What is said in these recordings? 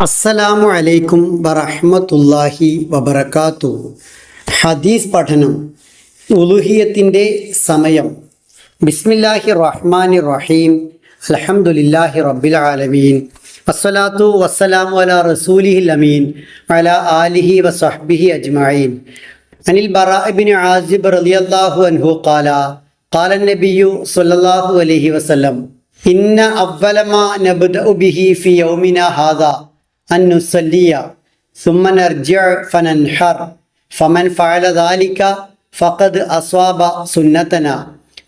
അസ്സലാമു അലൈക്കും വറഹ്മത്തുള്ളാഹി വബറകാതുഹു. ഹദീസ് പഠനം. ഉലുഹിയത്തിൻ്റെ സമയം. ബിസ്മില്ലാഹിർ റഹ്മാനിർ റഹീം. അൽഹംദുലില്ലാഹി റബ്ബിൽ ആലമീൻ. വസ്സലാത്തു വസ്സലാമു അലാ റസൂലിഹിൽ അമീൻ വഅലാ ആലിഹി വസഹ്ബിഹി അജ്മഈൻ. അനിൽ ബറാ ഇബ്നു ആസിബ് റളിയല്ലാഹു അൻഹു ഖാല ഖാല നബിയ്യു സ്വല്ലല്ലാഹു അലൈഹി വസല്ലം ഇന്ന അവ്വല മാ നബ്ദഉ ബിഹി ഫി യൗമിനാ ഹാദാ അൻ നുസല്ലിയ സുമ്മ നർജിഅ ഫനൻഹർ ഫമൻ ഫഅല ദാലിക ഫഖദ് അസ്വാബ സുന്നതനാ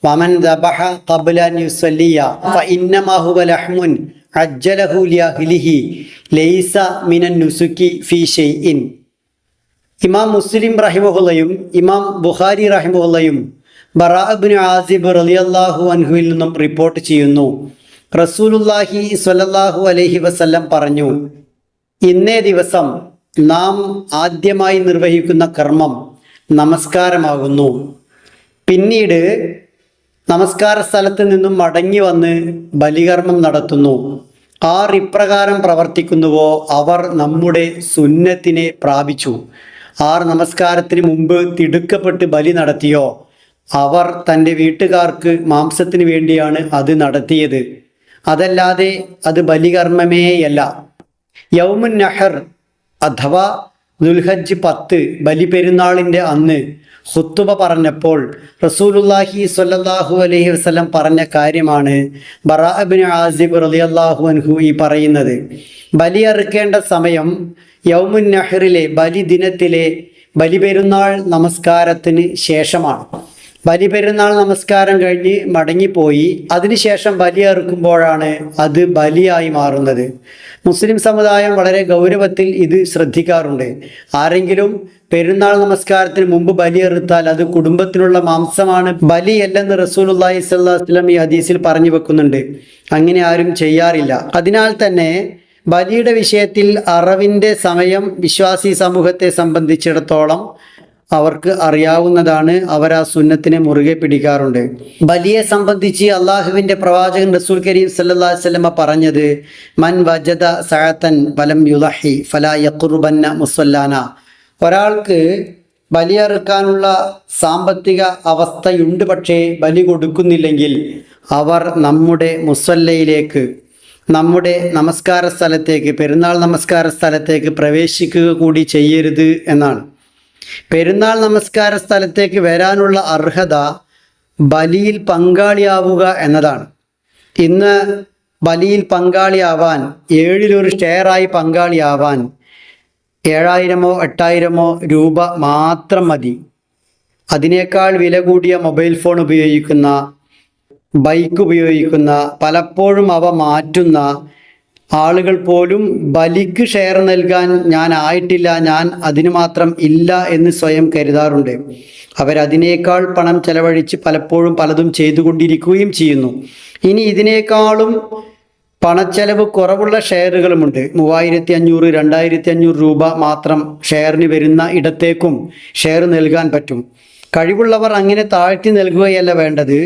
വമൻ ദബഹ ഖബ്ല അൻ യുസല്ലിയ ഫഇന്നമാ ഹുവ ലഹ്മുൻ അജ്ജലഹു ലിഅഹ്ലിഹി ലൈസ മിനൻ നുസുക്കി ഫീ ഷൈഇൻ. ഇമാം മുസ്ലിം റഹിമഹുള്ളയും ഇമാം ബുഖാരി റഹിമഹുള്ളയും ബറാ ഇബ്നു ആസിബ് റളിയല്ലാഹു അൻഹുവിൽ നിന്നും റിപ്പോർട്ട് ചെയ്യുന്നു. റസൂലുള്ളാഹി സ്വല്ലല്ലാഹു അലൈഹി വസല്ലം പറഞ്ഞു, ഇന്നേ ദിവസം നാം ആദ്യമായി നിർവഹിക്കുന്ന കർമ്മം നമസ്കാരമാകുന്നു. പിന്നീട് നമസ്കാര സ്ഥലത്ത് നിന്നും മടങ്ങി വന്ന് ബലികർമ്മം നടത്തുന്നു. ആർ ഇപ്രകാരം പ്രവർത്തിക്കുന്നുവോ അവർ നമ്മുടെ സുന്നത്തിനെ പ്രാപിച്ചു. ആർ നമസ്കാരത്തിന് മുമ്പ് തിടുക്കപ്പെട്ട് ബലി നടത്തിയോ അവർ തൻ്റെ വീട്ടുകാർക്ക് മാംസത്തിന് വേണ്ടിയാണ് അത് നടത്തിയത്, അതല്ലാതെ അത് ബലികർമ്മമേയല്ല. യൗമുൻ നഹർ അഥവാ ദുൽഹജ്ജ് 10 ബലിപെരുന്നാളിൻ്റെ അന്ന് ഖുത്ബ പറഞ്ഞപ്പോൾ റസൂലുള്ളാഹി സ്വല്ലല്ലാഹു അലൈഹി വസല്ലം പറഞ്ഞ കാര്യമാണ് ബറാ ഇബ്നു ആസിബ് റളിയല്ലാഹു അൻഹു ഈ പറയുന്നത്. ബലിയറുക്കേണ്ട സമയം യൗമുൻ നഹറിലെ ബലി ദിനത്തിലെ ബലിപെരുന്നാൾ നമസ്കാരത്തിന് ശേഷമാണ്. ബലിപെരുന്നാൾ നമസ്കാരം കഴിഞ്ഞ് മടങ്ങിപ്പോയി അതിനുശേഷം ബലിയറുക്കുമ്പോഴാണ് അത് ബലിയായി മാറുന്നത്. മുസ്ലിം സമുദായം വളരെ ഗൗരവത്തിൽ ഇത് ശ്രദ്ധിക്കാറുണ്ട്. ആരെങ്കിലും പെരുന്നാൾ നമസ്കാരത്തിന് മുമ്പ് ബലിയെറുത്താൽ അത് കുടുംബത്തിനുള്ള മാംസമാണ്, ബലിയല്ലെന്ന് റസൂലുള്ളാഹി സ്വല്ലല്ലാഹു അലൈഹി വസല്ലം ഈ ഹദീസിൽ പറഞ്ഞു വെക്കുന്നുണ്ട്. അങ്ങനെ ആരും ചെയ്യാറില്ല. അതിനാൽ തന്നെ ബലിയുടെ വിഷയത്തിൽ അറവിൻ്റെ സമയം വിശ്വാസി സമൂഹത്തെ സംബന്ധിച്ചിടത്തോളം അവർക്ക് അറിയാവുന്നതാണ്. അവർ ആ സുന്നത്തിനെ മുറുകെ പിടിക്കാറുണ്ട്. ബലിയെ സംബന്ധിച്ച് അള്ളാഹുവിൻ്റെ പ്രവാചകൻ റസൂൽ കരീം സല്ലല്ലാഹു അലൈഹി വസല്ലം പറഞ്ഞത്, മൻ വജദ സഅതൻ വലം യുളഹി ഫലാ യഖ്റുബന്ന മുസല്ലാന. ഒരാൾക്ക് ബലിയറുക്കാനുള്ള സാമ്പത്തിക അവസ്ഥയുണ്ട്, പക്ഷേ ബലി കൊടുക്കുന്നില്ലെങ്കിൽ അവർ നമ്മുടെ മുസല്ലയിലേക്ക്, നമ്മുടെ നമസ്കാര സ്ഥലത്തേക്ക്, പെരുന്നാൾ നമസ്കാര സ്ഥലത്തേക്ക് പ്രവേശിക്കുക കൂടി ചെയ്യരുത് എന്നാണ്. പെരുന്നാൾ നമസ്കാര സ്ഥലത്തേക്ക് വരാനുള്ള അർഹത ബലിയിൽ പങ്കാളിയാവുക എന്നതാണ്. ഇന്ന് ബലിയിൽ പങ്കാളിയാവാൻ 7-1 ഷെയറായി പങ്കാളിയാവാൻ 7000-8000 രൂപ മാത്രം മതി. അതിനേക്കാൾ വില കൂടിയ മൊബൈൽ ഫോൺ ഉപയോഗിക്കുന്ന, ബൈക്ക് ഉപയോഗിക്കുന്ന, പലപ്പോഴും അവ മാറ്റുന്ന ആളുകൾ പോലും ബലിക്ക് ഷെയർ നൽകാൻ ഞാൻ ആയിട്ടില്ല, ഞാൻ അതിനു മാത്രം ഇല്ല എന്ന് സ്വയം കരുതാറുണ്ട്. അവരതിനേക്കാൾ പണം ചെലവഴിച്ച് പലപ്പോഴും പലതും ചെയ്തുകൊണ്ടിരിക്കുകയും ചെയ്യുന്നു. ഇനി ഇതിനേക്കാളും പണച്ചെലവ് കുറവുള്ള ഷെയറുകളുമുണ്ട്. 3500, 2500 രൂപ മാത്രം ഷെയറിന് വരുന്ന ഇടത്തേക്കും ഷെയർ നൽകാൻ പറ്റും. കഴിവുള്ളവർ അങ്ങനെ താഴ്ത്തി നൽകുകയല്ല വേണ്ടത്.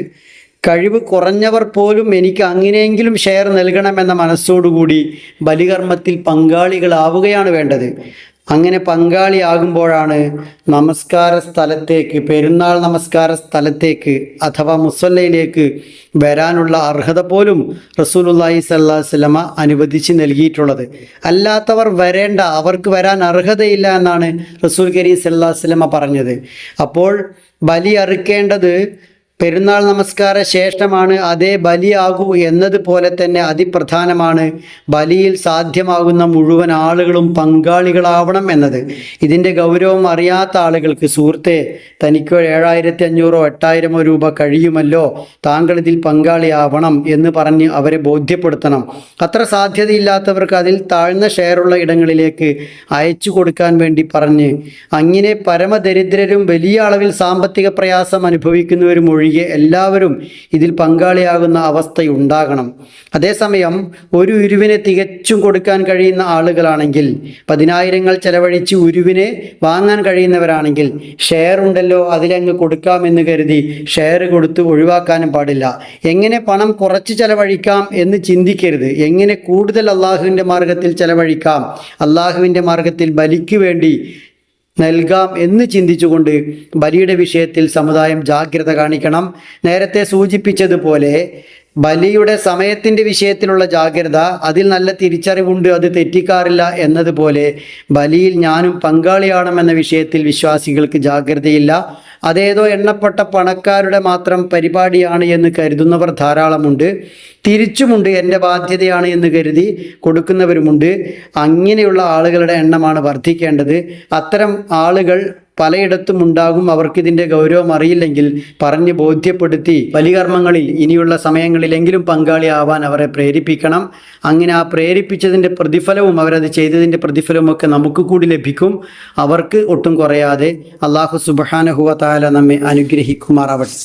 കഴിവ് കുറഞ്ഞവർ പോലും എനിക്ക് അങ്ങനെയെങ്കിലും ഷെയർ നൽകണമെന്ന മനസ്സോടുകൂടി ബലികർമ്മത്തിൽ പങ്കാളികളാവുകയാണ് വേണ്ടത്. അങ്ങനെ പങ്കാളിയാകുമ്പോഴാണ് നമസ്കാര സ്ഥലത്തേക്ക്, പെരുന്നാൾ നമസ്കാര സ്ഥലത്തേക്ക് അഥവാ മുസല്ലയിലേക്ക് വരാനുള്ള അർഹത പോലും റസൂലുള്ളാഹി സ്വല്ലല്ലാഹു അലൈഹി വസല്ലമ അനുവദിച്ച് നൽകിയിട്ടുള്ളത്. അല്ലാത്തവർ വരേണ്ട, അവർക്ക് വരാൻ അർഹതയില്ല എന്നാണ് റസൂൽ കരീം സ്വല്ലല്ലാഹു അലൈഹി വസല്ലമ പറഞ്ഞത്. അപ്പോൾ ബലി അറുക്കേണ്ടത് പെരുന്നാൾ നമസ്കാര ശേഷമാണ്. അതേ ബലിയാകൂ എന്നതുപോലെ തന്നെ അതിപ്രധാനമാണ് ബലിയിൽ സാധ്യമാകുന്ന മുഴുവൻ ആളുകളും പങ്കാളികളാവണം എന്നത്. ഇതിൻ്റെ ഗൗരവം അറിയാത്ത ആളുകൾക്ക്, സുഹൃത്തെ തനിക്ക് 7500 8000 രൂപ കഴിയുമല്ലോ, താങ്കൾ ഇതിൽ പങ്കാളിയാവണം എന്ന് പറഞ്ഞ് അവരെ ബോധ്യപ്പെടുത്തണം. അത്ര സാധ്യതയില്ലാത്തവർക്ക് അതിൽ താഴ്ന്ന ഷെയറുള്ള ഇടങ്ങളിലേക്ക് അയച്ചു കൊടുക്കാൻ വേണ്ടി പറഞ്ഞ്, അങ്ങനെ പരമദരിദ്രരും വലിയ അളവിൽ സാമ്പത്തിക പ്രയാസം അനുഭവിക്കുന്നവരും ഒഴികെ എല്ലാവരും ഇതിൽ പങ്കാളിയാകുന്ന അവസ്ഥയുണ്ടാകണം. അതേസമയം ഒരു ഉരുവിനെ തികച്ചും കൊടുക്കാൻ കഴിയുന്ന ആളുകളാണെങ്കിൽ, 10,000 ചെലവഴിച്ച് ഉരുവിനെ വാങ്ങാൻ കഴിയുന്നവരാണെങ്കിൽ, ഷെയർ ഉണ്ടല്ലോ അതിലങ്ങ് കൊടുക്കാമെന്ന് കരുതി ഷെയർ കൊടുത്ത് ഒഴിവാക്കാനും പാടില്ല. എങ്ങനെ പണം കുറച്ച് ചെലവഴിക്കാം എന്ന് ചിന്തിക്കരുത്. എങ്ങനെ കൂടുതൽ അള്ളാഹുവിൻ്റെ മാർഗത്തിൽ ചെലവഴിക്കാം, അള്ളാഹുവിൻ്റെ മാർഗത്തിൽ ബലിക്ക് വേണ്ടി നൽകാം എന്ന് ചിന്തിച്ചുകൊണ്ട് ബലിയുടെ വിഷയത്തിൽ സമുദായം ജാഗ്രത കാണിക്കണം. നേരത്തെ സൂചിപ്പിച്ചതുപോലെ ബലിയുടെ സമയത്തിൻ്റെ വിഷയത്തിലുള്ള ജാഗ്രത, അതിൽ നല്ല തിരിച്ചറിവുണ്ട്, അത് തെറ്റിക്കാറില്ല എന്നതുപോലെ ബലിയിൽ ഞാനും പങ്കാളിയാണെന്ന വിഷയത്തിൽ വിശ്വാസികൾക്ക് ജാഗ്രതയില്ല. അതേതോ എണ്ണപ്പെട്ട പണക്കാരുടെ മാത്രം പരിപാടിയാണ് എന്ന് കരുതുന്നവർ ധാരാളമുണ്ട്. തിരിച്ചുമുണ്ട്, എൻ്റെ ബാധ്യതയാണ് എന്ന് കരുതി കൊടുക്കുന്നവരുമുണ്ട്. അങ്ങനെയുള്ള ആളുകളുടെ എണ്ണമാണ് വർദ്ധിക്കേണ്ടത്. അത്തരം ആളുകൾ പലയിടത്തും ഉണ്ടാകും. അവർക്കിതിൻ്റെ ഗൗരവം അറിയില്ലെങ്കിൽ പറഞ്ഞ് ബോധ്യപ്പെടുത്തി ബലികർമ്മങ്ങളിൽ ഇനിയുള്ള സമയങ്ങളിലെങ്കിലും പങ്കാളിയാവാൻ അവരെ പ്രേരിപ്പിക്കണം. അങ്ങനെ ആ പ്രേരിപ്പിച്ചതിൻ്റെ പ്രതിഫലവും അവരത് ചെയ്തതിൻ്റെ പ്രതിഫലവും ഒക്കെ നമുക്ക് കൂടി ലഭിക്കും, അവർക്ക് ഒട്ടും കുറയാതെ. അല്ലാഹു സുബ്ഹാനഹു വ തആല നമ്മെ അനുഗ്രഹിക്കുമാറാവട്ടെ.